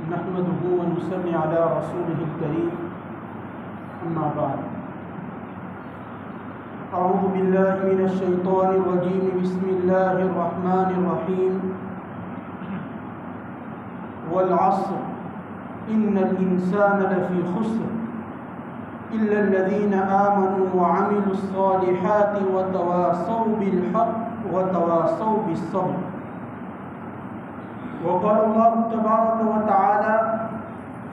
نحمده ونصلي على رسوله الكريم أما بعد أعوذ بالله من الشيطان الرجيم بسم الله الرحمن الرحيم والعصر إن الإنسان لفي خسر إلا الذين آمنوا وعملوا الصالحات وتواصوا بالحق وتواصوا بالصبر. وقال الله تبارك وتعالى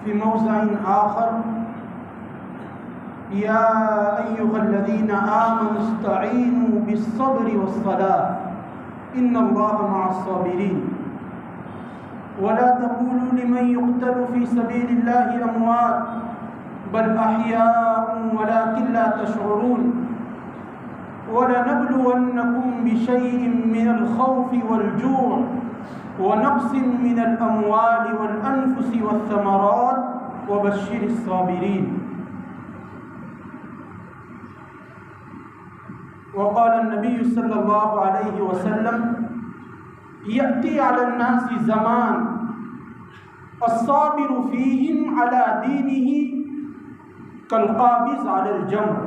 في موضع آخر يا أيها الذين آمنوا استعينوا بالصبر والصلاة إن الله مع الصابرين ولا تقولوا لمن يقتل في سبيل الله أموات بل أحياء ولكن لا تشعرون ولنبلونكم بشيء من الخوف والجوع ونقص من الأموال والأنفس والثمرات وبشر الصابرين. وقال النبي صلى الله عليه وسلم يأتي على الناس زمان الصابر فيهم على دينه كالقابض على الجمر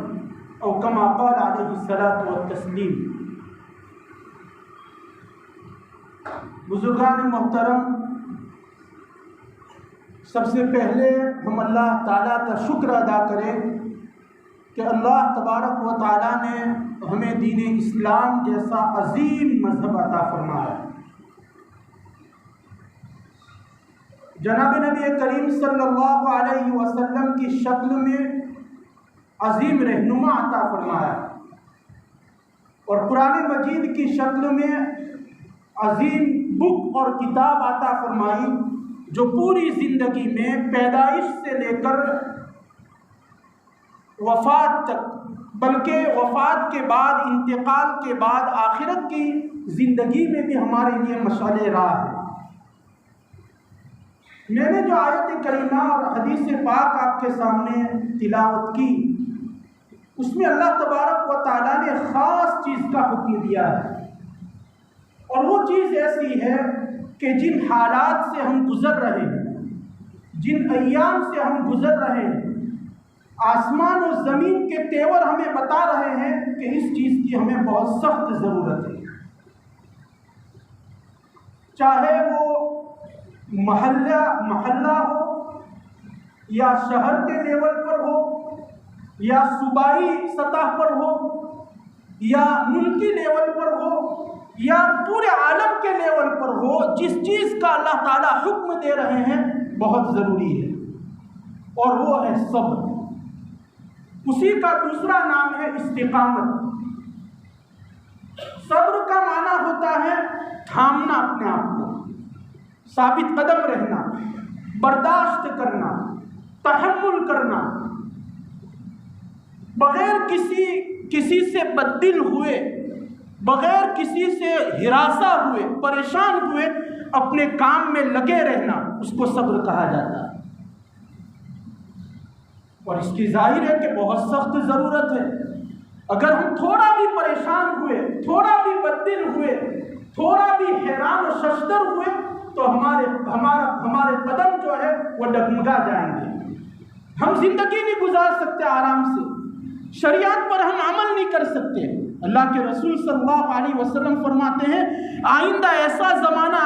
أو كما قال عليه الصلاة والتسليم. بزرگان محترم، سب سے پہلے ہم اللہ تعالیٰ کا شکر ادا کریں کہ اللہ تبارک و تعالیٰ نے ہمیں دین اسلام جیسا عظیم مذہب عطا فرمایا. جناب نبی کریم صلی اللہ علیہ وسلم کی شکل میں عظیم رہنما عطا فرمایا اور قرآن مجید کی شکل میں عظیم بک اور کتاب عطا فرمائی جو پوری زندگی میں پیدائش سے لے کر وفات تک، بلکہ وفات کے بعد، انتقال کے بعد آخرت کی زندگی میں بھی ہمارے لیے مشعل راہ ہے. میں نے جو آیت کریمہ اور حدیث پاک آپ کے سامنے تلاوت کی، اس میں اللہ تبارک و تعالیٰ نے خاص چیز کا حکم دیا ہے، اور وہ چیز ایسی ہے کہ جن حالات سے ہم گزر رہے ہیں، جن ایام سے ہم گزر رہے ہیں، آسمان و زمین کے تیور ہمیں بتا رہے ہیں کہ اس چیز کی ہمیں بہت سخت ضرورت ہے. چاہے وہ محلہ ہو یا شہر کے لیول پر ہو یا صوبائی سطح پر ہو یا ملکی لیول پر ہو یا پورے عالم کے لیول پر ہو، جس چیز کا اللہ تعالیٰ حکم دے رہے ہیں بہت ضروری ہے، اور وہ ہے صبر. اسی کا دوسرا نام ہے استقامت. صبر کا معنی ہوتا ہے تھامنا اپنے آپ کو، ثابت قدم رہنا، برداشت کرنا، تحمل کرنا، بغیر کسی سے بددل ہوئے، بغیر کسی سے ہراساں ہوئے، پریشان ہوئے اپنے کام میں لگے رہنا، اس کو صبر کہا جاتا ہے. اور اس کی ظاہر ہے کہ بہت سخت ضرورت ہے. اگر ہم تھوڑا بھی پریشان ہوئے، تھوڑا بھی بددل ہوئے، تھوڑا بھی حیران و ششدر ہوئے تو ہمارے قدم جو ہے وہ ڈگمگا جائیں گے. ہم زندگی نہیں گزار سکتے آرام سے، شریعت پر ہم عمل نہیں کر سکتے. اللہ کے رسول صلی اللہ علیہ وسلم فرماتے ہیں آئندہ ایسا زمانہ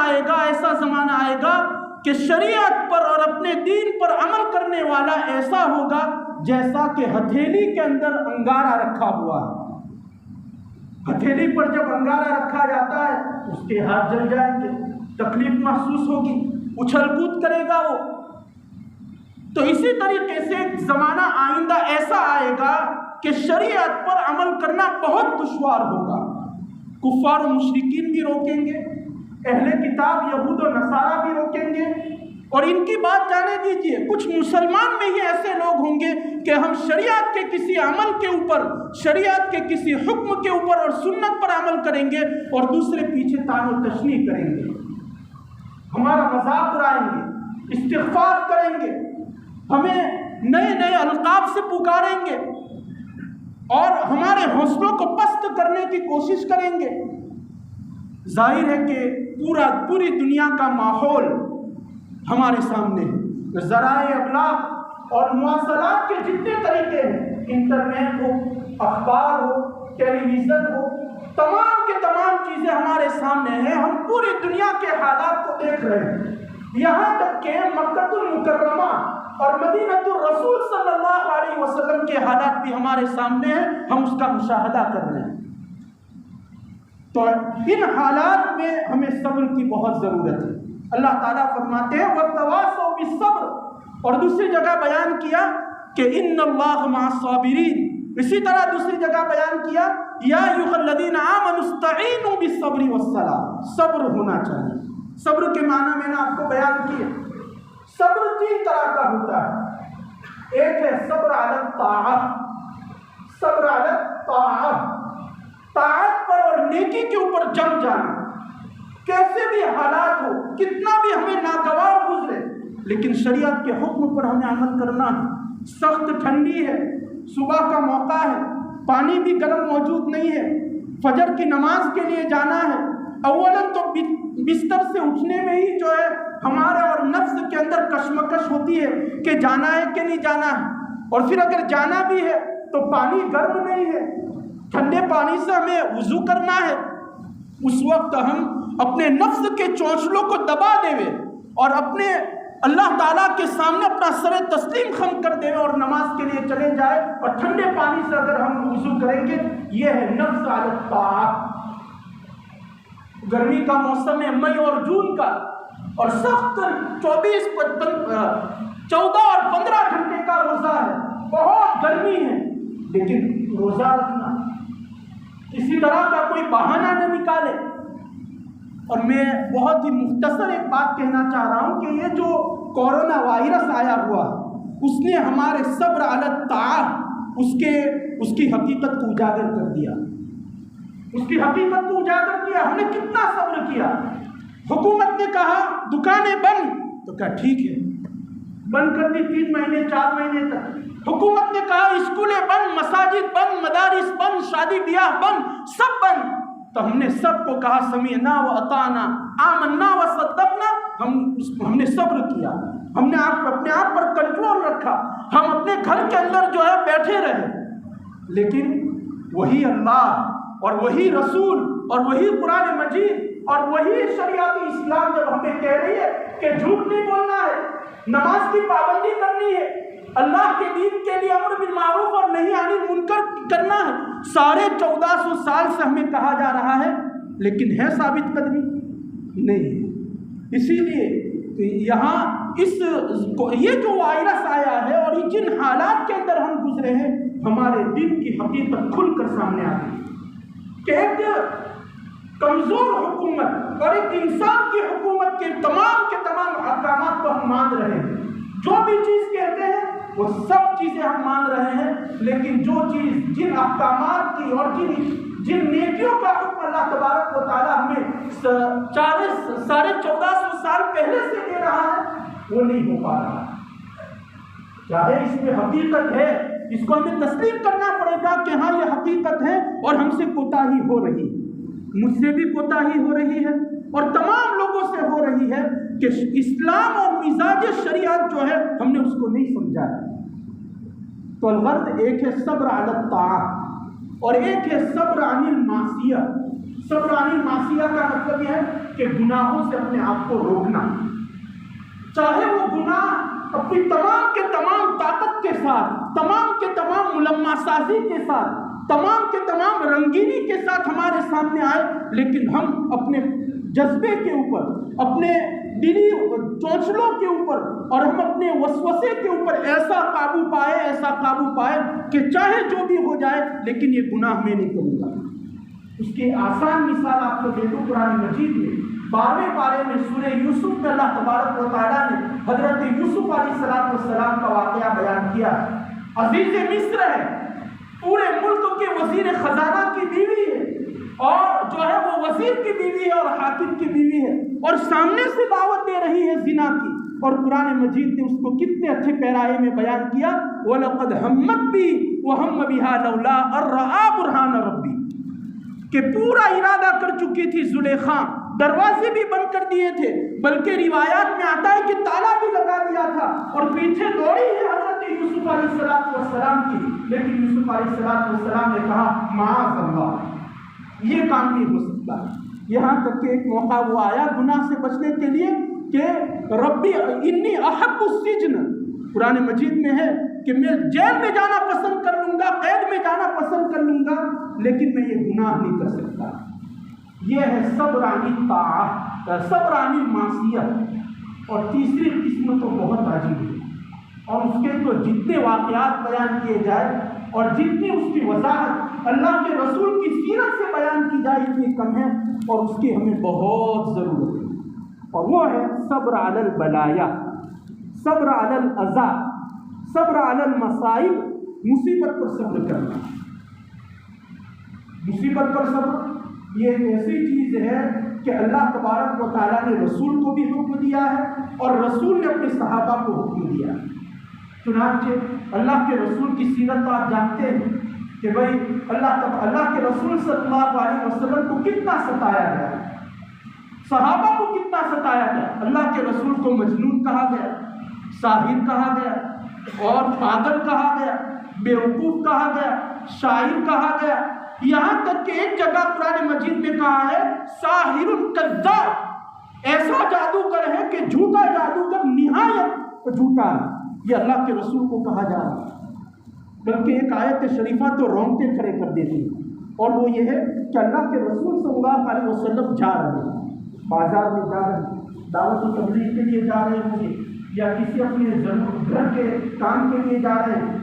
آئے گا کہ شریعت پر اور اپنے دین پر عمل کرنے والا ایسا ہوگا جیسا کہ ہتھیلی کے اندر انگارہ رکھا ہوا ہے. ہتھیلی پر جب انگارہ رکھا جاتا ہے اس کے ہاتھ جل جائیں گے، تکلیف محسوس ہوگی، اچھل کود کرے گا وہ. تو اسی طریقے سے زمانہ آئندہ ایسا آئے گا کہ شریعت پر عمل کرنا بہت دشوار ہوگا. کفار و مشرکین بھی روکیں گے، اہل کتاب یہود و نصارہ بھی روکیں گے، اور ان کی بات جانے دیجئے، کچھ مسلمان میں ہی ایسے لوگ ہوں گے کہ ہم شریعت کے کسی عمل کے اوپر، شریعت کے کسی حکم کے اوپر اور سنت پر عمل کریں گے اور دوسرے پیچھے طعن و تشنیع کریں گے، ہمارا مذاق اڑائیں گے، استغفار کریں گے، ہمیں نئے القاب سے پکاریں گے اور ہمارے حوصلوں کو پست کرنے کی کوشش کریں گے. ظاہر ہے کہ پوری دنیا کا ماحول ہمارے سامنے ہے۔ ذرائع ابلاغ اور مواصلات کے جتنے طریقے ہیں، انٹرنیٹ ہو، اخبار ہو، ٹیلی ویژن ہو، تمام کے تمام چیزیں ہمارے سامنے ہیں۔ ہم پوری دنیا کے حالات کو دیکھ رہے ہیں، یہاں تک کہ مکہ المکرمہ اور مدینہ الرسول صلی اللہ علیہ وسلم کے حالات بھی ہمارے سامنے ہیں، ہم اس کا مشاہدہ کر رہے ہیں۔ تو ان حالات میں ہمیں صبر کی بہت ضرورت ہے۔ اللہ تعالیٰ فرماتے ہیں وَتَوَاصَوْا بِالصَّبْرِ، اور دوسری جگہ بیان کیا کہ اِنَّ اللَّهَ مَعَ الصَّابِرِينَ، اسی طرح دوسری جگہ بیان کیا یا ایھا الذین آمنوا استعینوا بالصبر والصلاۃ، صبر ہونا چاہیے۔ صبر کے معنی میں نے آپ کو بیان کیا، صبر تین طرح کا ہوتا ہے۔ ایک ہے صبر علی الطاعۃ، صبر علی الطاعۃ، طاعت پر اور نیکی کے اوپر جم جانا، کیسے بھی حالات ہو، کتنا بھی ہمیں ناگوار گزرے، لیکن شریعت کے حکم پر ہمیں عمل کرنا ہے۔ سخت ٹھنڈی ہے، صبح کا موقع ہے، پانی بھی گرم موجود نہیں ہے، فجر کی نماز کے لیے جانا ہے، اولاً تو بستر سے اٹھنے میں ہی جو ہے ہمارے اور نفس کے اندر کشمکش ہوتی ہے کہ جانا ہے کہ نہیں جانا ہے، اور پھر اگر جانا بھی ہے تو پانی گرم نہیں ہے، ٹھنڈے پانی سے ہمیں وضو کرنا ہے۔ اس وقت ہم اپنے نفس کے چونچلوں کو دبا دے اور اپنے اللہ تعالیٰ کے سامنے اپنا سر تسلیم خم کر دے اور نماز کے لیے چلے جائے، اور ٹھنڈے پانی سے اگر ہم وضو کریں گے، یہ ہے نفس علی الطاعۃ۔ گرمی کا موسم ہے، مئی اور جون کا، اور سخت 14 اور 15 گھنٹے کا روزہ ہے، بہت گرمی ہے، لیکن روزہ رکھنا، کسی طرح کا کوئی بہانہ نہ نکالے۔ اور میں بہت ہی مختصر ایک بات کہنا چاہ رہا ہوں کہ یہ جو کورونا وائرس آیا ہوا، اس نے ہمارے صبر علی الطاعۃ اس کی حقیقت کو اجاگر کر دیا، اس کی حقیقت کو اجاگر کیا۔ ہم نے کتنا صبر کیا، حکومت نے کہا دکانیں بند، تو کہا ٹھیک ہے، بند کر دی 3 مہینے 4 مہینے تک۔ حکومت نے کہا اسکولیں بند، مساجد بند، مدارس بند، شادی بیاہ بند، سب بند، تو ہم نے سب کو کہا سمعنا واطعنا، آمنا وصدقنا، ہم نے صبر کیا، ہم نے اپنے آپ پر کنٹرول رکھا، ہم اپنے گھر کے اندر جو ہے بیٹھے رہے۔ لیکن وہی اللہ اور وہی رسول اور وہی قرآن مجید اور وہی شریعت اسلام جب ہمیں کہہ رہی ہے کہ جھوٹ نہیں بولنا ہے، نماز کی پابندی کرنی ہے، اللہ کے دین کے لیے امر بالمعروف اور نہی عن المنکر کرنا ہے، 1450 سال سے ہمیں کہا جا رہا ہے، لیکن ہے ثابت قدمی نہیں۔ اسی لیے یہاں یہ جو وائرس آیا ہے اور جن حالات کے اندر ہم گزرے ہیں، ہمارے دین کی حقیقت کھل کر سامنے آتی ہے کہ ایک کمزور حکومت اور ایک انسان کی حکومت کے تمام احکامات کو ہم مان رہے ہیں، جو بھی چیز کہتے ہیں وہ سب چیزیں ہم مان رہے ہیں، لیکن جو چیز جن احکامات کی اور جن نیکیوں کا حکم اللہ تبارک و تعالیٰ ہمیں 1450 سال پہلے سے دے رہا ہے، وہ نہیں ہو پا رہا۔ چاہے اس میں حقیقت ہے، اس کو ہمیں تسلیم کرنا پڑے گا کہ ہاں یہ حقیقت ہے اور ہم سے کوتاہی ہو رہی ہے، مجھ سے بھی کوتاہی ہو رہی ہے اور تمام لوگوں سے ہو رہی ہے کہ اسلام اور مزاج شریعت جو ہے ہم نے اس کو نہیں سمجھا ہے۔ تو الغرض ایک ہے صبر علی الطاعۃ اور ایک ہے صبر عن المعصیہ۔ صبر عن المعصیہ کا مطلب یہ ہے کہ گناہوں سے اپنے آپ کو روکنا، چاہے وہ گناہ اپنی تمام کے تمام طاقت کے ساتھ، تمام کے تمام ملمہ سازی کے ساتھ، تمام کے تمام رنگینی کے ساتھ ہمارے سامنے آئے، لیکن ہم اپنے جذبے کے اوپر، اپنے دلی چونچلوں کے اوپر اور ہم اپنے وسوسے کے اوپر ایسا قابو پائے کہ چاہے جو بھی ہو جائے لیکن یہ گناہ میں نہیں کروں گا۔ اس کی آسان مثال آپ کو دے دوں، قرآن مجید میں 12ویں پارے میں سورہ یوسف میں اللہ تبارک و تعالیٰ نے حضرت یوسف علیہ السلام کا واقعہ بیان کیا۔ عزیز مصر ہے، پورے ملک کے وزیر خزانہ کی بیوی ہے، اور جو ہے وہ وزیر کی بیوی ہے اور حاکم کی بیوی ہے، اور سامنے سے دعوت دے رہی ہے زنا کی، اور قرآن مجید نے اس کو کتنے اچھے پیرائے میں بیان کیا، وَلَقَدْ هَمَّتْ بِهِ وَهَمَّ بِهَا لَوْلَا أَن رَأَىٰ بُرْهَانَ رَبِّهِ، کہ پورا ارادہ کر چکی تھی زلیخا دروازے بھی بند کر دیے تھے، بلکہ روایات میں آتا ہے کہ تالا بھی لگا دیا تھا، اور پیچھے دوڑی ہے حضرت یوسف علیہ السلام کی، لیکن یوسف علیہ السلام نے کہا معاذ اللہ، یہ کام نہیں ہو سکتا۔ یہاں تک کہ ایک موقع وہ آیا گناہ سے بچنے کے لیے کہ ربی انی احب السجن، قرآن مجید میں ہے کہ میں جیل میں جانا پسند کر لوں گا، قید میں جانا پسند کر لوں گا، لیکن میں یہ گناہ نہیں کر سکتا۔ یہ ہے صبر عن الطاعہ، صبر عن المعصیت۔ اور تیسری قسم تو بہت عجیب ہے، اور اس کے تو جتنے واقعات بیان کیے جائے اور جتنی اس کی وضاحت اللہ کے رسول کی سیرت سے بیان کی جائے اتنی کم ہے، اور اس کی ہمیں بہت ضرورت ہے، اور وہ ہے صبر علی البلایا، صبر علی الاذى، صبر علی المصائب، مصیبت پر صبر کرنا۔ مصیبت پر صبر یہ ایک ایسی چیز ہے کہ اللہ تبارک و تعالیٰ نے رسول کو بھی حکم دیا ہے، اور رسول نے اپنے صحابہ کو حکم دیا ہے۔ چنانچہ اللہ کے رسول کی سیرت تو آپ جانتے ہیں کہ بھائی اللہ کے رسول صلی اللہ علیہ وسلم کو کتنا ستایا گیا، صحابہ کو کتنا ستایا گیا۔ اللہ کے رسول کو مجنون کہا گیا، ساحر کہا گیا، اور پاگل کہا گیا، بیوقوف کہا گیا، شاعر کہا گیا، یہاں تک کہ ایک جگہ قرآن مجید میں کہا ہے ساحر کذاب، ایسا جادوگر ہے کہ جھوٹا جادوگر نہایت جھوٹا ہے، یہ اللہ کے رسول کو کہا جا رہا ہے۔ بلکہ ایک آیت شریفہ تو رونگٹے کھڑے کر دیتی ہے، اور وہ یہ ہے کہ اللہ کے رسول صلی اللہ علیہ وسلم جا رہے ہیں، بازار میں جا رہے ہیں، دعوت و تبلیغ کے لیے جا رہے ہوں گے، یا کسی اپنے گھر کے کام کے لیے جا رہے ہیں،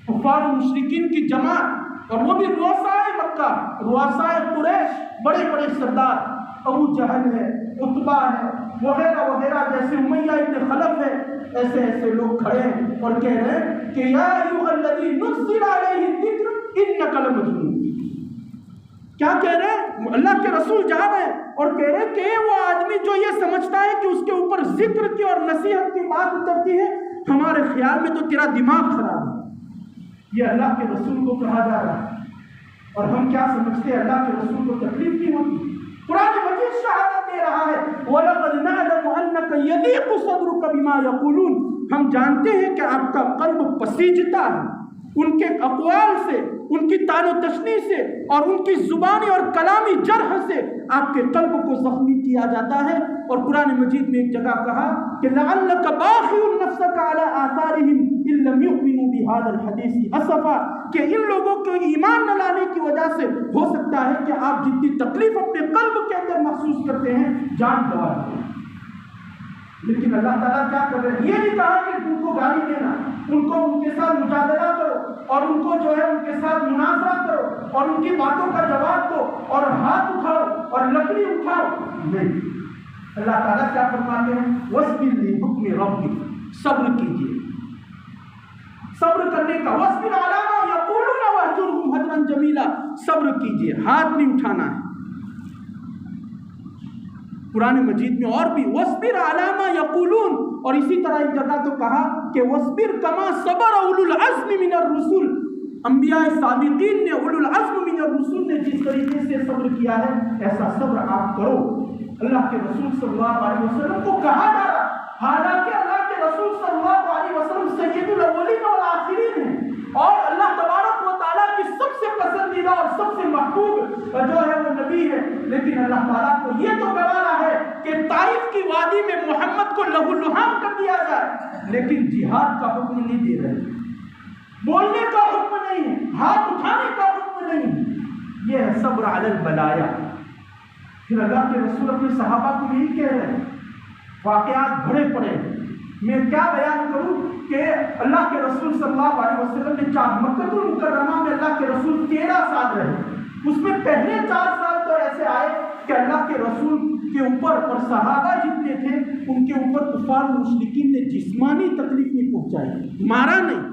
کفار و مشرکین کی جماعت، اور وہ بھی رؤسائے مکہ، رؤسائے قریش، بڑے بڑے سردار، ابو جہل ہے، عتبہ ہے، وغیرہ وغیرہ، جیسے امیہ ابن خلف ہے، ایسے ایسے لوگ کھڑے ہیں اور کہہ رہے ہیں کہ یا ایھا الذی نزل علیہ الذکر انک لمجنون۔ کیا کہہ رہے ہیں؟ اللہ کے رسول جا رہے ہیں اور کہہ رہے ہیں کہ وہ آدمی جو یہ سمجھتا ہے کہ اس کے اوپر ذکر کی اور نصیحت کی بات اترتی ہے، ہمارے خیال میں تو تیرا دماغ خراب ہے۔ یہ اللہ کے رسول کو کہا جا رہا ہے، اور ہم کیا سمجھتے ہیں اللہ کے رسول کو تکلیف نہیں ہوتی؟ قرآن مجید شہادت دے رہا ہے وَلَقَدْ نَعْلَمُ أَنَّكَ يَضِيقُ صَدْرُكَ بِمَا يَقُولُونَ، ہم جانتے ہیں کہ آپ کا قلب پسیجتا ہے ان کے اقوال سے، ان کی طعن و تشنیع سے، اور ان کی زبانی اور کلامی جرح سے آپ کے قلب کو زخمی کیا جاتا ہے۔ اور قرآن مجید میں ایک جگہ کہا کہ لَعَلَّكَ بَاخِعٌ نَفْسَكَ عَلَىٰ آثَارِهِمْ إِن لَّمْ يُؤْمِنُوا بِهَٰذَا الْحَدِيثِ أَسَفًا، کہ ان لوگوں کو ایمان نہ لانے کی وجہ سے ہو سکتا ہے کہ آپ جتنی تکلیف اپنے قلب کے اندر محسوس کرتے ہیں جان گنوا دیں۔ لیکن اللہ تعالیٰ کیا کر رہے ہیں؟ یہ نہیں کہا کہ ان کو گالی دینا، ان کے ساتھ مجادلہ کرو، اور ان کو جو ہے ان کے ساتھ مناظرہ کرو، اور ان کی باتوں کا جواب دو، اور ہاتھ اٹھاؤ اور لکڑی اٹھاؤ، نہیں۔ اللہ تعالیٰ کیا فرماتے ہیں؟ وَاصْبِرْ لِحُکْمِ رَبِّکَ، صبر کیجیے، صبر کرنے کا، وَاصْبِرْ عَلَىٰ مَا يَقُولُونَ وَاهْجُرْهُمْ هَجْرًا جَمِيلًا، صبر کیجیے، ہاتھ نہیں اٹھانا ہے۔ قرآن مجید میں اور بھی وَاصْبِرْ عَلَىٰ مَا يَقُولُونَ، اور اسی طرح ایک جگہ تو کہا کہ وَاصْبِرْ كَمَا صَبَرَ أُولُو الْعَزْمِ مِنَ الرُّسُلِ، انبیاء سابقین نے، اولو العزم من الرسول نے جس طریقے سے صبر کیا ہے ایسا صبر آپ کرو۔ اللہ کے رسول صلی اللہ علیہ وسلم کو کہا جا رہا، حالانکہ اللہ کے رسول صلی اللہ علیہ وسلم سید الاولین والآخرین ہیں، اور اللہ تبارک و تعالیٰ کی سب سے پسندیدہ اور سب سے محبوب جو ہے وہ نبی ہے، لیکن اللہ تعالیٰ کو یہ تو گوارا ہے کہ طائف کی وادی میں محمد کو لہو لہام کر دیا جائے، لیکن جہاد کا حکم نہیں دے رہے، بولنے کا حکم نہیں، ہاتھ اٹھانے کا حکم نہیں۔ یہ ہے صبر علی البلایا۔ پھر اللہ کے رسول اپنے صحابہ کو یہی کہہ رہے ہیں، واقعات بڑے پڑے، میں کیا بیان کروں کہ اللہ کے رسول صلی اللہ علیہ وسلم نے مکہ المکرمہ میں اللہ کے رسول 13 سال رہے، اس میں پہلے 4 سال تو ایسے آئے کہ اللہ کے رسول کے اوپر اور صحابہ جتنے تھے ان کے اوپر کفار مشرکین نے جسمانی تکلیف نہیں پہنچائی، مارا نہیں،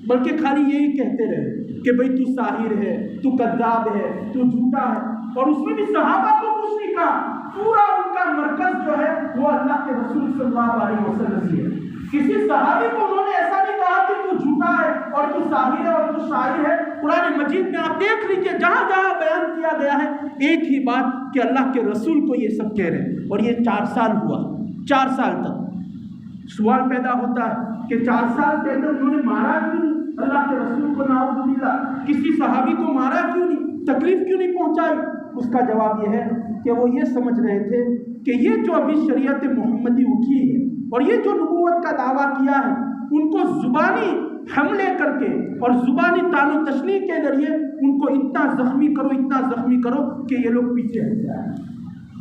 بلکہ خالی یہی کہتے رہے کہ بھئی تو ساحر ہے، تو کذاب ہے، تو جھوٹا ہے، اور اس میں بھی صحابہ کو کچھ نہیں کہا، پورا ان کا مرکز جو ہے وہ اللہ کے رسول صلی اللہ علیہ وسلم سے ہے۔ کسی صحابی کو انہوں نے ایسا نہیں کہا کہ تو جھوٹا ہے اور تو تو ظاہر ہے اور تو شاعر ہے۔ قرآن مجید میں آپ دیکھ لیجئے جہاں جہاں بیان کیا گیا ہے ایک ہی بات کہ اللہ کے رسول کو یہ سب کہہ رہے ہیں، اور یہ 4 سال ہوا، 4 سال تک۔ سوال پیدا ہوتا ہے کہ 4 سال کے اندر انہوں نے مارا کیوں نہیں اللہ کے رسول کو؟ نعوذ باللہ، کسی صحابی کو مارا کیوں نہیں، تکلیف کیوں نہیں پہنچائی؟ اس کا جواب یہ ہے کہ وہ یہ سمجھ رہے تھے کہ یہ جو ابھی شریعت محمدی اٹھی ہے اور یہ جو نبوت کا دعویٰ کیا ہے، ان کو زبانی حملے کر کے اور زبانی طعن و تشنیع کے ذریعے ان کو اتنا زخمی کرو، اتنا زخمی کرو کہ یہ لوگ پیچھے ہٹ جائیں،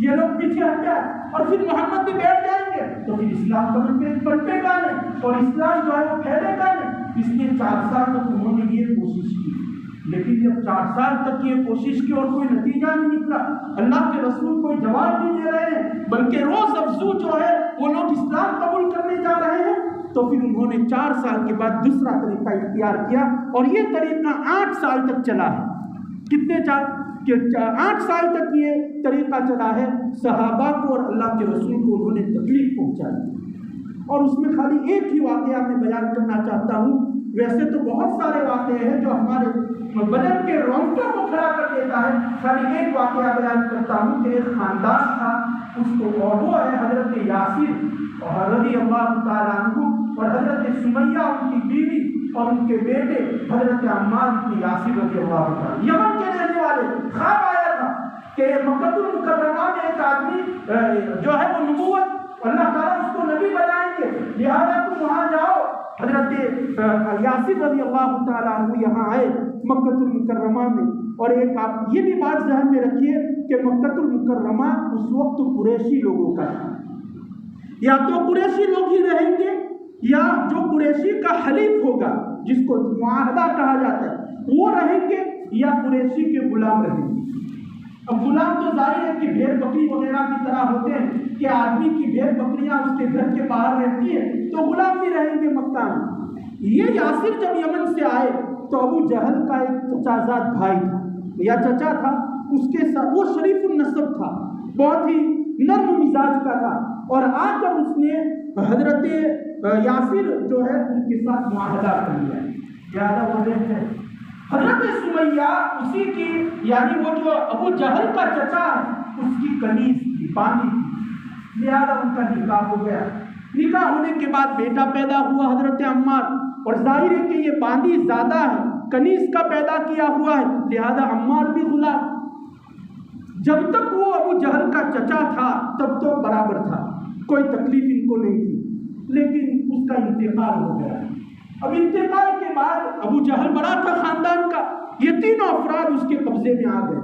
یہ لوگ پیچھے ہٹ جائیں، اور پھر محمد بھی بیٹھ جائیں گے تو پھر اسلام کا پلٹے گا نہیں اور اسلام جو ہے وہ پھیلے گا نہیں۔ اس لیے 4 سال تک انہوں نے یہ کوشش کی، لیکن جب 4 سال تک یہ کوشش کی اور کوئی نتیجہ نہیں نکلا، اللہ کے رسول کوئی جواب نہیں دے رہے ہیں، بلکہ روز افزو جو ہے وہ لوگ اسلام قبول کرنے جا رہے ہیں، تو پھر انہوں نے 4 سال کے بعد دوسرا طریقہ اختیار کیا، اور یہ طریقہ 8 سال تک چلا ہے۔ کتنے چال کہ 8 سال تک یہ طریقہ چلا ہے، صحابہ کو اور اللہ کے رسول کو انہوں نے تکلیف پہنچائی۔ اور اس میں خالی ایک ہی واقعہ میں بیان کرنا چاہتا ہوں، ویسے تو بہت سارے واقعے ہیں جو ہمارے بدن کے رونگٹوں کو کھڑا کر دیتا ہے، خالی ایک واقعہ بیان کرتا ہوں کہ ایک خاندان تھا، اس کو اور وہ ہے حضرت یاسر رضی اللہ تعالیٰ عنہ، اور حضرت سمیہ ان کی بیوی اور ان کے بیٹے حضرت عمار بن یاسر رضی اللہ تعالیٰ، یمن کے رہنے والے۔ خواب آیا تھا کہ مکہ المکرمہ میں ایک آدمی جو ہے وہ نبوت اللہ تعالیٰ اس کو نبی بنائیں گے، لہذا تم وہاں جاؤ۔ حضرت یاسر رضی اللہ تعالیٰ عنہ یہاں آئے مکہ المکرمہ میں، اور ایک آپ یہ بھی بات ذہن میں رکھیے کہ مکہ المکرمہ اس وقت قریشی لوگوں کا تھا، یا تو قریشی لوگ ہی رہیں گے یا جو قریشی کا حلیف ہوگا جس کو معاہدہ کہا جاتا ہے وہ رہیں گے، یا قریشی کے غلام رہیں گے۔ اب غلام تو ظاہر ہے کہ بھیڑ بکری وغیرہ کی طرح ہوتے ہیں کہ آدمی کی بھیڑ بکریاں اس کے گھر کے باہر رہتی ہیں، تو غلام بھی رہیں گے مکہ میں۔ یہ یاسر جب یمن سے آئے تو ابو جہل کا ایک چچازاد بھائی تھا یا چچا تھا، اس کے ساتھ وہ شریف النسب تھا، بہت ہی نرم مزاج کا تھا، اور آ کر اس نے حضرت یاسر جو ہے ان کے ساتھ معاہدہ کر لیا۔ زیادہ وجہ ہے حضرت سمیہ اسی کی، یعنی وہ جو ابو جہل کا چچا ہے اس کی کنیز تھی، باندھی تھی، لہذا ان کا نکاح ہو گیا۔ نکاح ہونے کے بعد بیٹا پیدا ہوا حضرت عمار، اور ظاہر ہے کہ یہ باندھی زیادہ ہے، کنیز کا پیدا کیا ہوا ہے، لہذا عمار بھی غلام۔ جب تک وہ ابو جہل کا چچا تھا تب تو برابر تھا، کوئی تکلیف ان کو نہیں تھی، لیکن اس کا انتقال ہو گیا۔ اب انتقال کے بعد ابو جہل بڑا تھا خاندان کا، یہ تینوں افراد اس کے قبضے میں آ گئے،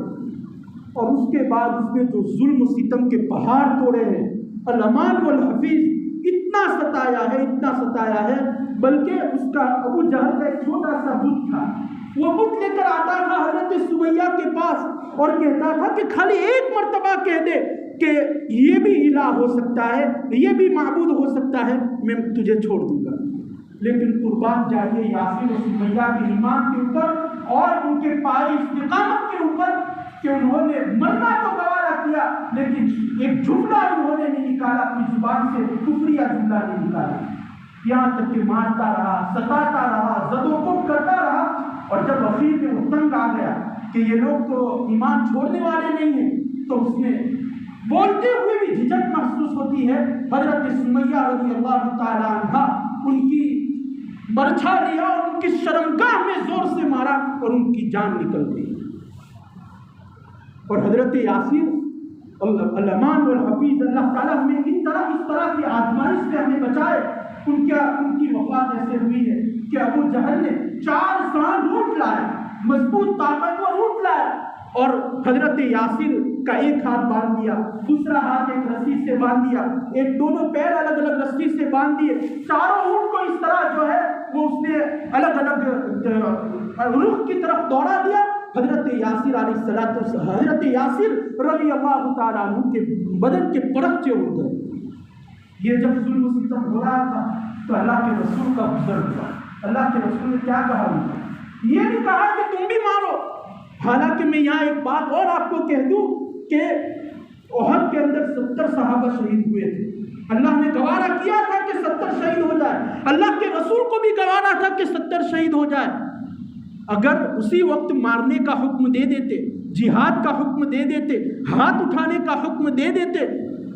اور اس کے بعد اس نے جو ظلم و ستم کے پہاڑ توڑے ہیں، الامان والحفیظ اتنا ستایا ہے، بلکہ اس کا ابو جہل کا ایک چھوٹا سا بت تھا، وہ بت لے کر آتا تھا حضرت سمیہ کے پاس اور کہتا تھا کہ خالی ایک مرتبہ کہہ دے کہ یہ بھی الہ ہو سکتا ہے، یہ بھی معبود ہو سکتا ہے، میں تجھے چھوڑ دوں گا۔ لیکن قربان جائیے یاسر و سمیہ کے ایمان کے اوپر اور ان کے پائے استقامت کے اوپر کہ انہوں نے مرنا تو گوارا کیا، لیکن ایک جملہ انہوں نے نہیں نکالا اپنی زبان سے، کفریہ جملہ نہیں نکالا، یہاں تک کہ مارتا رہا، ستاتا رہا، زد و کوب کرتا رہا، اور جب اخیر میں وہ تنگ آ گیا کہ یہ لوگ تو ایمان چھوڑنے والے نہیں ہیں، تو اس نے بولتے ہوئے بھی جھجک محسوس ہوتی ہے، حضرت سمیہ رضی اللہ تعالی عنہ ان کی برچھا لیا اور ان کی شرمگاہ میں زور سے مارا اور ان کی جان نکل گئی۔ اور حضرت یاسر الامان والحفیظ، اللہ تعالیٰ ہمیں اس طرح کی آزمائش سے ہمیں بچائے۔ ان کی وفات ایسے ہوئی ہے کہ ابو جہل نے 4 سانڈ اونٹ لائے، مضبوط طاقتور اونٹ لائے، اور حضرت یاسر کا ایک ہاتھ باندھ دیا، دوسرا ہاتھ ایک رسی سے باندھ دیا، ایک دونوں پیر الگ الگ رسی سے باندھ دیے، چاروں اونٹ کو اس طرح جو ہے وہ اس نے الگ الگ رخ کی طرف دوڑا دیا۔ حضرت یاسر علیہ السلام، حضرت یاسر رضی اللہ تعالیٰ عنہ کے بدن کے پرچے اڑ گئے۔ یہ جب ظلم و ستم ہو رہا تھا تو اللہ کے رسول کا گزر ہوا، اللہ کے رسول نے کیا کہا؟ یہ نہیں کہا کہ تم بھی مارو، حالانکہ میں یہاں ایک بات اور آپ کو کہہ دوں کہ احد کے اندر 70 صحابہ شہید ہوئے تھے، اللہ نے گوارا کیا تھا کہ 70 شہید ہو جائے، اللہ کے رسول کو بھی گوارا تھا کہ 70 شہید ہو جائے، اگر اسی وقت مارنے کا حکم دے دیتے، جہاد کا حکم دے دیتے، ہاتھ اٹھانے کا حکم دے دیتے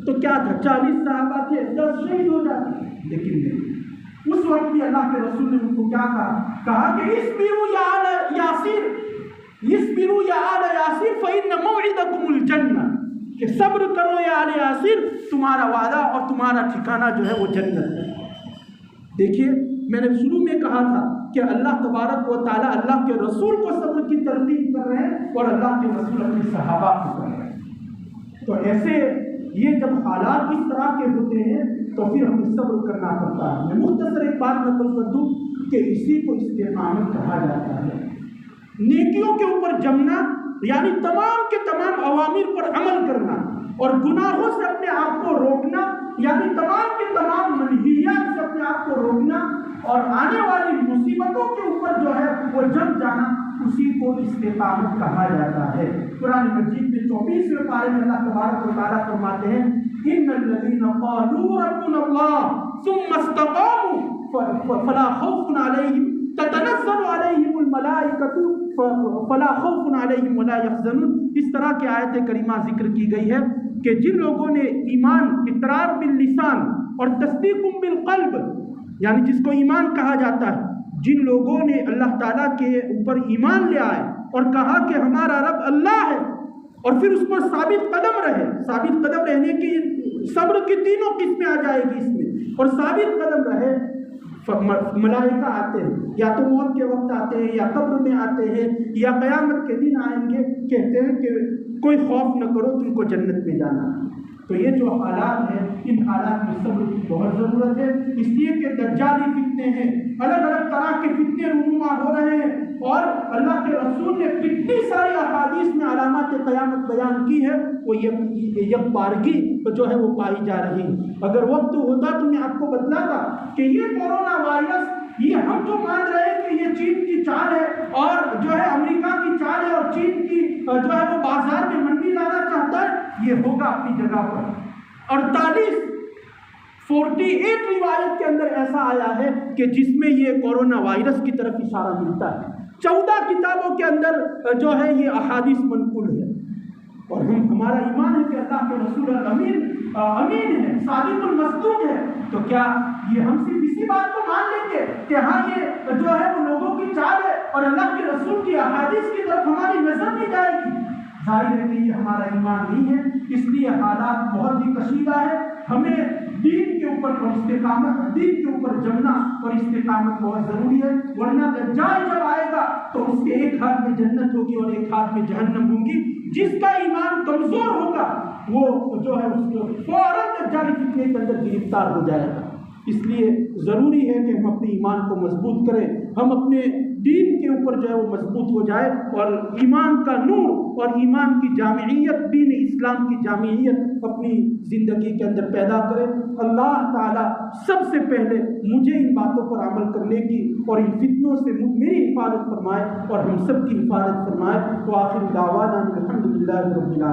تو کیا تھا، 40 صحابہ تھے، 10 شہید ہو جاتے، لیکن نہیں۔ اس وقت بھی اللہ کے رسول نے ان کو کیا کہا کہ اصبروا یا آل یاسر، اصبروا یا آل یاسر فإن موعدکم الجنہ، کہ صبر کرو یا آل یاسر، تمہارا وعدہ اور تمہارا ٹھکانہ جو ہے وہ جنت ہے۔ دیکھیے میں نے شروع میں کہا تھا کہ اللہ تبارک و تعالیٰ اللہ کے رسول کو صبر کی ترغیب کر رہے ہیں اور اللہ کے رسول اپنے صحابہ کو کر رہے ہیں۔ تو ایسے یہ جب حالات اس طرح کے ہوتے ہیں تو پھر ہمیں صبر کرنا پڑتا ہے۔ میں مختصر ایک بات نقل کر دوں کہ اسی کو استقامت کہا جاتا ہے، نیکیوں کے اوپر جمنا، یعنی تمام کے تمام اوامر پر عمل کرنا اور گناہوں سے اپنے آپ کو روکنا، یعنی تمام کے تمام منہیات سے اپنے آپ کو روکنا اور آنے والی مصیبتوں کے اوپر جو ہے وہ جم جانا، اسی کو استقامت کہا جاتا ہے۔ قرآن مجید میں 24ویں پارے میں اللہ تبارک و تعالیٰ فرماتے ہیں ان الذین قالوا ربنا اللہ ثم استقاموا فلا خوف علیہم تتنزل علیہم الملائکۃ فلا خوف علیہم ولا یحزنون۔ اس طرح کی آیت کریمہ ذکر کی گئی ہے کہ جن لوگوں نے ایمان، اقرار باللسان اور تصدیق بالقلب، یعنی جس کو ایمان کہا جاتا ہے، جن لوگوں نے اللہ تعالیٰ کے اوپر ایمان لے آئے اور کہا کہ ہمارا رب اللہ ہے اور پھر اس پر ثابت قدم رہے، ثابت قدم رہنے کی صبر کی تینوں قسمیں آ جائے گی اس میں، اور ثابت قدم رہے، ملائکہ آتے ہیں، یا تو موت کے وقت آتے ہیں، یا قبر میں آتے ہیں، یا قیامت کے دن آئیں گے، کہتے ہیں کہ کوئی خوف نہ کرو، تم کو جنت میں جانا ہے۔ تو یہ جو حالات ہیں، ان حالات میں صبر کی بہت ضرورت ہے، اس لیے کہ دجالی فتنے ہیں، الگ الگ طرح کے فتنے رونما ہو رہے ہیں، اور اللہ کے رسول نے کتنی ساری احادیث میں علامات قیامت بیان کی ہے، وہ یک بارگی جو ہے وہ پائی جا رہی ہے۔ اگر وقت ہوتا تو میں آپ کو بتلاتا کہ یہ کورونا وائرس، یہ ہم جو مان رہے ہیں کہ یہ چین کی چال ہے اور جو ہے امریکہ کی چال ہے اور چین کی جو ہے وہ بازار میں منڈی لانا چاہتا ہے، یہ ہوگا اپنی جگہ پر۔ 48 روایت کے اندر ایسا آیا ہے کہ جس میں یہ کورونا وائرس کی طرف اشارہ ملتا ہے، 14 کتابوں کے اندر جو ہے یہ احادیث منقول ہے، اور ہمارا ایمان ہے کہ اللہ کے رسول امین ہے، صادق المصدوق ہے، تو کیا یہ ہم صرف اسی بات کو مان لیں گے کہ ہاں یہ جو ہے وہ لوگوں کی چال ہے اور اللہ کے رسول کی احادیث کی طرف ہماری نظر نہیں جائے گی؟ ظاہر ہے کہ یہ ہمارا ایمان نہیں ہے۔ اس لیے حالات بہت ہی کشیدہ ہے، ہمیں دین کے اوپر اور استقامت، دین کے اوپر جمنا اور استقامت بہت ضروری ہے، ورنہ دجال جب آئے گا تو اس کے ایک ہاتھ میں جنت ہوگی اور ایک ہاتھ میں جہنم ہوگی۔ جس کا ایمان کمزور ہوگا وہ جو ہے اس کو فوراً دجالی فتنے کے اندر گرفتار ہو جائے گا۔ اس لیے ضروری ہے کہ ہم اپنے ایمان کو مضبوط کریں، ہم اپنے دین کے اوپر جو ہے وہ مضبوط ہو جائے اور ایمان کا نور اور ایمان کی جامعیت، دین اسلام کی جامعیت اپنی زندگی کے اندر پیدا کرے۔ اللہ تعالیٰ سب سے پہلے مجھے ان باتوں پر عمل کرنے کی اور ان فتنوں سے میری حفاظت فرمائے اور ہم سب کی حفاظت فرمائے۔ وآخر دعوانا الحمدللہ رب العالمین۔